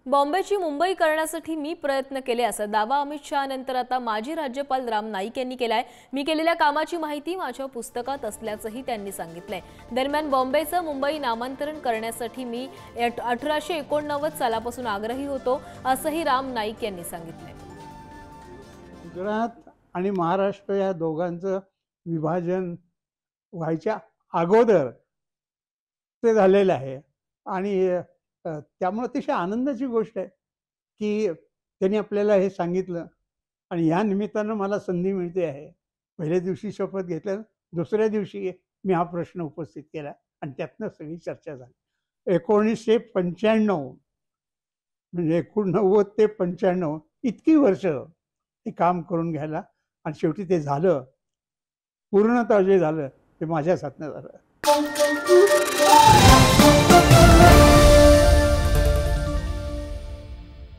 बॉम्बेची मुंबई करण्यासाठी मी प्रयत्न केले असा दावा अमित शहा नंतर आता माजी राज्यपाल राम नाईक यांनी केलाय। मी केलेल्या कामाची माहिती माझ्या पुस्तकात असल्याचंही त्यांनी सांगितलंय। दरम्यान बॉम्बेचं मुंबई नामांतरण करण्यासाठी मी 1889 सालापासून आग्रही होतो असंही राम नाईक यांनी सांगितलंय। गुजरात आणि महाराष्ट्र या दोघांचं विभाजन व्हायच्या अगोदर ते झालेलं आहे आणि त्यामुळे अतिशय आनंदाची गोष्ट आहे की त्यांनी आपल्याला हे सांगितलं आणि या निमित्तानं मला संधी मिळते आहे। पहिल्या दिवशी शपथ घेतल्या, दुसऱ्या दिवशी मी हा प्रश्न उपस्थित केला आणि त्यातनं सगळी चर्चा झाली। 1995 म्हणजे 89 ते 95 इतकी वर्ष हे काम करून घ्यायला आणि शेवटी ते झालं, पूर्णतः जे झालं ते माझ्याच हातनं झालं।